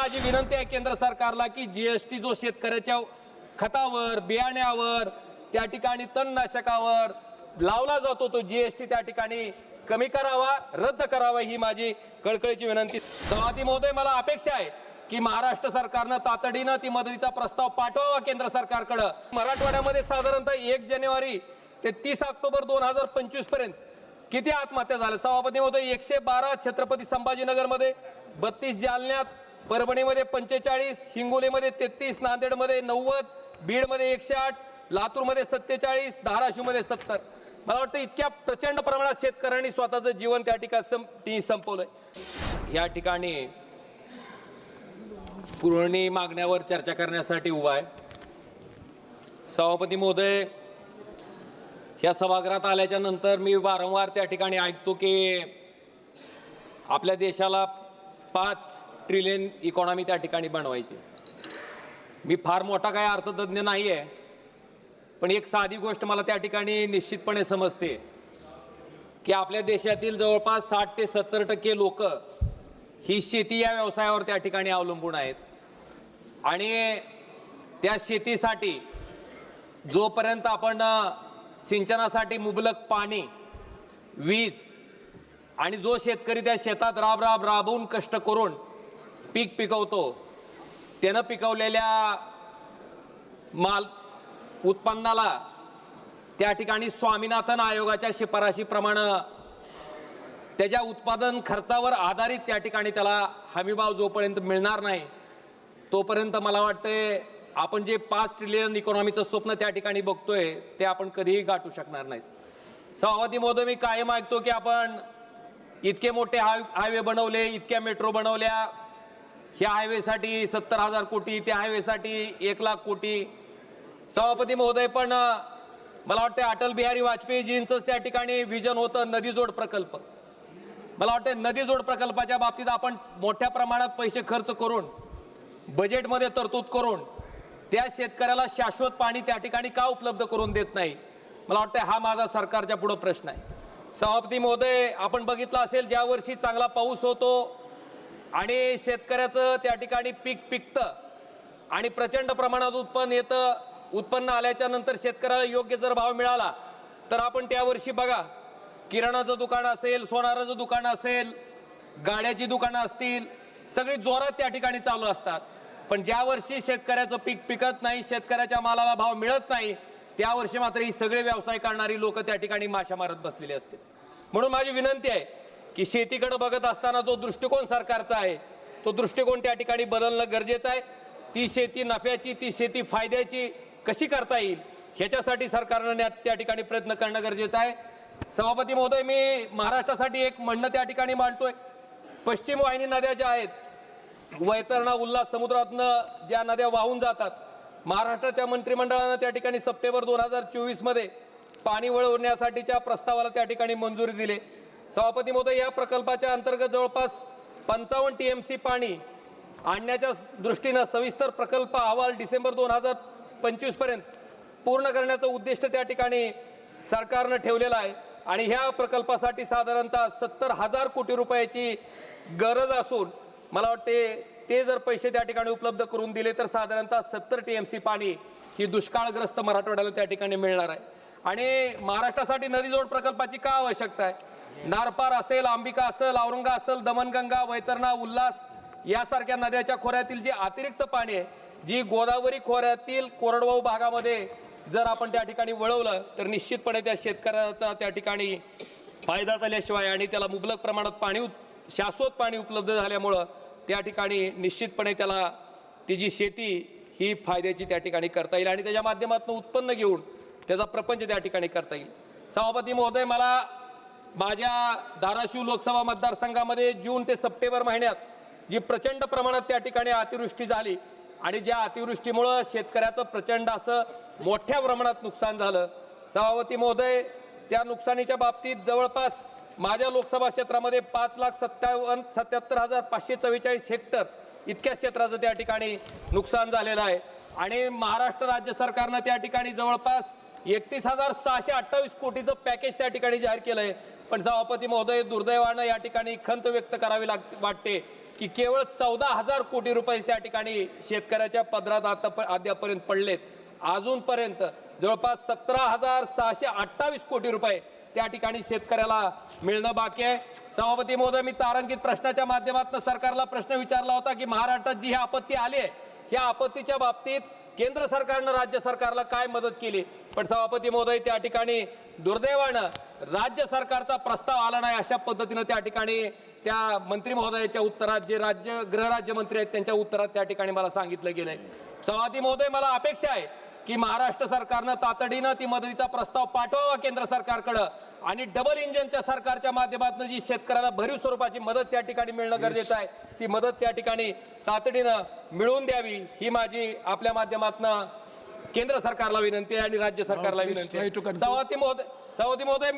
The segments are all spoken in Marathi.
माझी विनंती आहे केंद्र सरकारला की जीएसटी जो शेतकऱ्याच्या खतावर, बियाण्यावर, त्या ठिकाणी तणनाशकावर लावला जातो तो जीएसटी त्या ठिकाणी कमी करावा, रद्द करावा, ही माझी कळकळीची विनंती। सभापती महोदय, मला अपेक्षा आहे की महाराष्ट्र सरकारनं तातडीनं ती मदतीचा प्रस्ताव पाठवावा केंद्र सरकारकडे। मराठवाड्यामध्ये साधारणतः 1 जानेवारी ते 30 ऑक्टोबर 2025 पर्यंत किती आत्महत्या झाल्या सभापती महोदय? 112 छत्रपती संभाजीनगरमध्ये, 32 जालन्यात, परभणीमध्ये 45, हिंगोलीमध्ये 33, नांदेडमध्ये 90, बीडमध्ये 108, लातूरमध्ये 47, धाराशिवमध्ये 70। मला वाटतं इतक्या प्रचंड प्रमाणात शेतकऱ्यांनी स्वतःचं जीवन त्या ठिकाणी संपवलंय। या ठिकाणी पुरवणी मागण्यावर चर्चा करण्यासाठी उभा आहे। सभापती महोदय, या सभागृहात आल्याच्या नंतर मी वारंवार त्या ठिकाणी ऐकतो की आपल्या देशाला 5 ट्रिलियन इकॉनॉमी त्या ठिकाणी बनवायची। मी फार मोठा काय अर्थतज्ञ नाही आहे, पण एक साधी गोष्ट मला त्या ठिकाणी निश्चितपणे समजते की आपल्या देशातील जवळपास 60 ते 70% लोक ही शेती या व्यवसायावर त्या ठिकाणी अवलंबून आहेत। आणि त्या शेतीसाठी जोपर्यंत आपण सिंचनासाठी मुबलक पाणी, वीज आणि जो शेतकरी त्या शेतात राबून कष्ट करून पीक पिकवतो, त्यानं पिकवलेल्या माल उत्पन्नाला त्या ठिकाणी स्वामीनाथन आयोगाच्या शिफारशीप्रमाणे त्याच्या उत्पादन खर्चावर आधारित त्या ठिकाणी त्याला हमीभाव जोपर्यंत मिळणार नाही तोपर्यंत मला वाटते आपण जे 5 ट्रिलियन इकॉनॉमीचं स्वप्न त्या ठिकाणी बघतोय ते आपण कधीही गाठू शकणार नाहीत। सभापती महोदय, मी कायम ऐकतो की आपण इतके मोठे हायवे बनवले, इतक्या मेट्रो बनवल्या, ह्या हायवेसाठी 70,000 कोटी, त्या हायवेसाठी 1,00,000 कोटी। सभापती महोदय, पण मला वाटतं अटल बिहारी वाजपेयीजींचंच त्या ठिकाणी विजन होतं नदीजोड प्रकल्प। मला वाटतं नदीजोड प्रकल्पाच्या बाबतीत आपण मोठ्या प्रमाणात पैसे खर्च करून बजेटमध्ये तरतूद करून त्या शेतकऱ्याला शाश्वत पाणी त्या ठिकाणी का उपलब्ध करून देत नाही? मला वाटतं हा माझा सरकारच्या पुढे प्रश्न आहे। सभापती महोदय, आपण बघितलं असेल ज्या वर्षी चांगला पाऊस होतो आणि शेतकऱ्याचं त्या ठिकाणी पीक पिकतं आणि प्रचंड प्रमाणात उत्पन्न येतं, उत्पन्न आल्याच्या नंतर शेतकऱ्याला योग्य जर भाव मिळाला तर आपण त्या वर्षी बघा किराणाचं दुकान असेल, सोनाराचं दुकान असेल, गाड्याची दुकानं असतील, सगळी जोरात त्या ठिकाणी चालू असतात। पण ज्या वर्षी शेतकऱ्याचं पीक पिकत नाही, शेतकऱ्याच्या मालाला भाव मिळत नाही, त्या वर्षी मात्र ही सगळे व्यवसाय करणारी लोक त्या ठिकाणी माशा मारत बसलेली असते। म्हणून माझी विनंती आहे की शेतीकडे बघत असताना जो दृष्टिकोन सरकारचा आहे तो दृष्टिकोन त्या ठिकाणी बदलणं गरजेचं आहे। ती शेती नफ्याची, ती शेती फायद्याची कशी करता येईल ह्याच्यासाठी सरकारने त्या ठिकाणी प्रयत्न करणं गरजेचं आहे। सभापती महोदय, मी महाराष्ट्रासाठी एक म्हणणं त्या ठिकाणी मांडतोय। पश्चिम वाहिनी नद्या ज्या आहेत, वैतरणा, उल्हास समुद्रातनं ज्या नद्या वाहून जातात, महाराष्ट्राच्या मंत्रिमंडळानं त्या ठिकाणी सप्टेंबर 2024 मध्ये पाणी वळवण्यासाठीच्या प्रस्तावाला त्या ठिकाणी मंजुरी दिली। सभापती महोदय, या प्रकल्पाच्या अंतर्गत जवळपास 55 TMC पाणी आणण्याच्या दृष्टीनं सविस्तर प्रकल्प अहवाल डिसेंबर 2025 पर्यंत पूर्ण करण्याचं उद्दिष्ट त्या ठिकाणी सरकारनं ठेवलेलं आहे। आणि ह्या प्रकल्पासाठी साधारणतः 70,000 कोटी रुपयाची गरज असून मला वाटते ते जर पैसे त्या ठिकाणी उपलब्ध करून दिले तर साधारणतः 70 TMC पाणी ही दुष्काळग्रस्त मराठवाड्याला त्या ठिकाणी मिळणार आहे। आणि महाराष्ट्रासाठी नदीजोड प्रकल्पाची का आवश्यकता आहे? नारपार असेल, अंबिका असेल, औरंगा असेल, दमनगंगा, वैतरणा, उल्हास यासारख्या नद्याच्या खोऱ्यातील जे अतिरिक्त पाणी आहे, जी गोदावरी खोऱ्यातील कोरडवाहू भागामध्ये जर आपण त्या ठिकाणी वळवलं तर निश्चितपणे त्या शेतकऱ्याचा त्या ठिकाणी फायदा झाल्याशिवाय आणि त्याला मुबलक प्रमाणात पाणी, शाश्वत पाणी उपलब्ध झाल्यामुळं त्या ठिकाणी निश्चितपणे त्याला ती जी शेती ही फायद्याची त्या ठिकाणी करता येईल आणि त्याच्या माध्यमातून उत्पन्न घेऊन त्याचा प्रपंच त्या ठिकाणी करता येईल। सभापती महोदय, मला माझ्या धाराशिव लोकसभा मतदारसंघामध्ये जून ते सप्टेंबर महिन्यात जी प्रचंड प्रमाणात त्या ठिकाणी अतिवृष्टी झाली आणि ज्या अतिवृष्टीमुळे शेतकऱ्याचं प्रचंड असं मोठ्या प्रमाणात नुकसान झालं, सभापती महोदय, त्या नुकसानीच्या बाबतीत जवळपास माझ्या लोकसभा क्षेत्रामध्ये 5,77,544 हेक्टर इतक्या क्षेत्राचं त्या ठिकाणी नुकसान झालेलं आहे। आणि महाराष्ट्र राज्य सरकारनं त्या ठिकाणी जवळपास 31,628 कोटीचं पॅकेज त्या ठिकाणी जाहीर केलंय. पण सभापती महोदय, दुर्दैवानं या ठिकाणी खंत व्यक्त करावी वाटते की केवळ 14,000 कोटी रुपये त्या ठिकाणी शेतकऱ्याच्या पदरात अद्यापर्यंत पडलेत. अजूनपर्यंत जवळपास 17,628 कोटी रुपये त्या ठिकाणी शेतकऱ्याला मिळणं बाकी आहे. सभापती महोदय, मी तारांकित प्रश्नाच्या माध्यमातून सरकारला प्रश्न विचारला होता की महाराष्ट्रात जी ही आपत्ती आली आहे, ह्या आपत्तीच्या बाबतीत केंद्र सरकारनं राज्य सरकारला काय मदत केली. पण सभापती महोदय, त्या ठिकाणी दुर्दैवानं राज्य सरकारचा प्रस्ताव आला नाही. अशा पद्धतीनं त्या ठिकाणी त्या मंत्री महोदयाच्या उत्तरात, जे गृहराज्यमंत्री आहेत त्यांच्या उत्तरात त्या ठिकाणी मला सांगितलं गेलंय. सभापती महोदय, मला अपेक्षा आहे की महाराष्ट्र सरकारनं तातडीनं ती मदतीचा प्रस्ताव पाठवावा केंद्र सरकारकडं आणि डबल इंजिनच्या सरकारच्या माध्यमातून जी शेतकऱ्याला भरीव स्वरूपाची मदत त्या ठिकाणी मिळणं गरजेचं आहे, ती मदत त्या ठिकाणी तातडीनं मिळवून द्यावी, ही माझी आपल्या माध्यमातून केंद्र सरकारला विनंती आहे आणि राज्य सरकारला विनंती आहे. सभापती महोदय,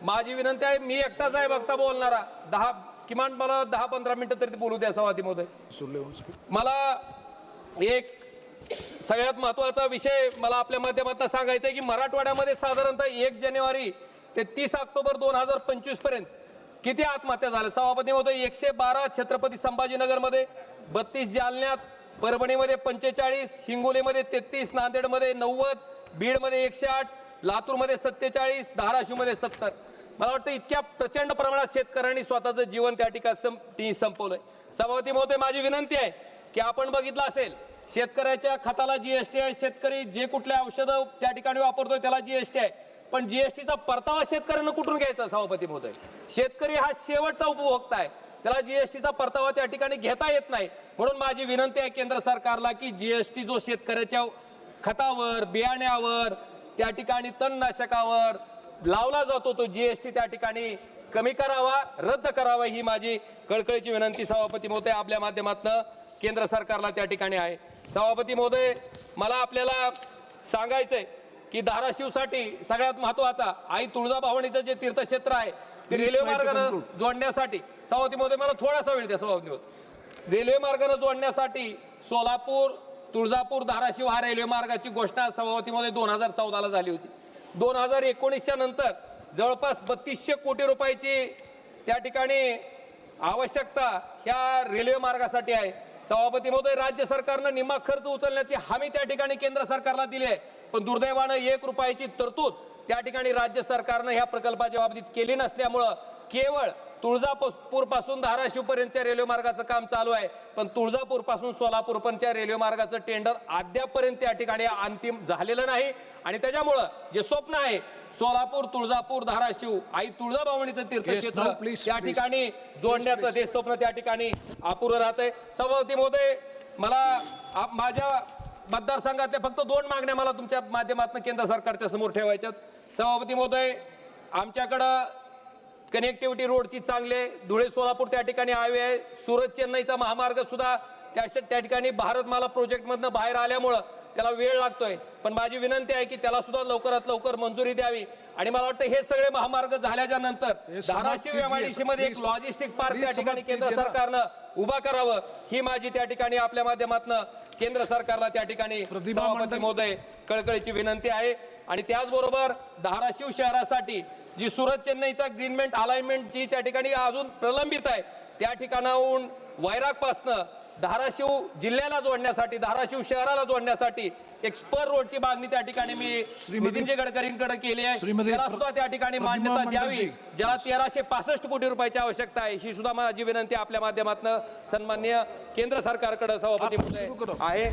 माझी विनंती आहे, मी एकटाच आहे बघता बोलणारा, किमान मला 10-15 मिनिटं तरी बोलू द्या. सभापती महोदय, मला एक सगळ्यात महत्वाचा विषय मला आपल्या माध्यमातून सांगायचा आहे की मराठवाड्यामध्ये साधारणतः 1 जानेवारी ते 30 ऑक्टोबर 2025 पर्यंत किती आत्महत्या झाल्या. सभापती महोदय, 112 छत्रपती संभाजीनगरमध्ये, 32 जालन्यात, परभणीमध्ये 45, हिंगोलीमध्ये 33, नांदेडमध्ये 90, बीडमध्ये 108, लातूरमध्ये 47, धाराशिवमध्ये 70. मला वाटतं इतक्या प्रचंड प्रमाणात शेतकऱ्यांनी स्वतःचं जीवन त्या ठिकाणी संपवलंय. सभापती महोदय, माझी विनंती आहे की आपण बघितलं असेल, शेतकऱ्याच्या खताला जीएसटी आहे, शेतकरी जे कुठले औषधं त्या ठिकाणी वापरतोय त्याला जीएसटी आहे, पण जीएसटीचा परतावा शेतकऱ्यांना कुठून घ्यायचा. सभापती महोदय, शेतकरी हा शेवटचा उपभोक्ता आहे, त्याला जीएसटीचा परतावा त्या ठिकाणी घेता येत नाही. म्हणून माझी विनंती आहे केंद्र सरकारला की जीएसटी जो शेतकऱ्याच्या खतावर, बियाण्यावर, त्या ठिकाणी तणनाशकावर लावला जातो, तो जीएसटी त्या ठिकाणी कमी करावा, रद्द करावा, ही माझी कळकळीची विनंती सभापती महोदय आपल्या माध्यमातून केंद्र सरकारला त्या ठिकाणी आहे. सभापती महोदय, मला आपल्याला सांगायचंय की धाराशिवसाठी सगळ्यात महत्वाचा आई तुळजाभवानीचं जे तीर्थक्षेत्र आहे ते रेल्वे मार्गाने जोडण्यासाठी, सभापती महोदय मला थोडासा वेळ द्या. सभापती महोदय, रेल्वे मार्गाने जोडण्यासाठी सोलापूर, तुळजापूर, धाराशिव हा रेल्वे मार्गाची घोषणा सभापती महोदय 2014ला झाली होती. 2019च्या नंतर जवळपास 3200 कोटी रुपयाची त्या ठिकाणी आवश्यकता ह्या रेल्वे मार्गासाठी आहे. सभापती महोदय, राज्य सरकारनं निम्मा खर्च उचलण्याची हमी त्या ठिकाणी केंद्र सरकारला दिली आहे, पण दुर्दैवानं 1 रुपयाची तरतूद त्या ठिकाणी राज्य सरकारनं ह्या प्रकल्पाच्या बाबतीत केली नसल्यामुळं केवळ तुळजापूर पासून धाराशिव पर्यंतच्या रेल्वे मार्गाचं काम चालू आहे, पण तुळजापूर पासून सोलापूर पर्यंतच्या रेल्वे मार्गाचं टेंडर अद्यापर्यंत त्या ठिकाणी अंतिम झालेलं नाही. आणि त्याच्यामुळं जे स्वप्न आहे सोलापूर, तुळजापूर, धाराशिव आई तुळजाभवानीचं तीर्थक्षेत्र त्या ठिकाणी जोडण्याचं ते स्वप्न त्या ठिकाणी अपुरं राहतंय. सभापती महोदय, मला माझ्या मतदारसंघातल्या फक्त 2 मागण्या मला तुमच्या माध्यमातून केंद्र सरकारच्या समोर ठेवायच्यात. सभापती महोदय, आमच्याकडं कनेक्टिव्हिटी रोडची चांगले, धुळे सोलापूर त्या ठिकाणी हायवे आहे, सुरत चेन्नईचा महामार्ग सुद्धा त्या ठिकाणी भारतमाला प्रोजेक्टमधनं बाहेर आल्यामुळं त्याला वेळ लागतोय, पण माझी विनंती आहे की त्याला सुद्धा लवकरात लवकर मंजुरी द्यावी. आणि मला वाटतं हे सगळे महामार्ग झाल्याच्या नंतर धाराशिव एमआयडीसी मध्ये एक लॉजिस्टिक पार्क त्या ठिकाणी केंद्र सरकारनं उभा करावं, ही माझी त्या ठिकाणी आपल्या माध्यमातून केंद्र सरकारला त्या ठिकाणी सभापती महोदय कळकळीची विनंती आहे. आणि त्याचबरोबर धाराशिव शहरासाठी जी सुरत चेन्नईचा ग्रीनमेंट अलाइनमेंट जी त्या ठिकाणी अजून प्रलंबित आहे, त्या ठिकाणाहून वैरागपासनं धाराशिव जिल्ह्याला जोडण्यासाठी, धाराशिव शहराला जोडण्यासाठी एक स्पर रोडची मागणी त्या ठिकाणी मी नितीनजी गडकरींकडे केली आहे. त्याला सुद्धा त्या ठिकाणी मान्यता द्यावी, ज्याला 1365 कोटी रुपयाची आवश्यकता आहे. ही सुद्धा माझी विनंती आपल्या माध्यमातून सन्माननीय केंद्र सरकारकडे सभापती आहे.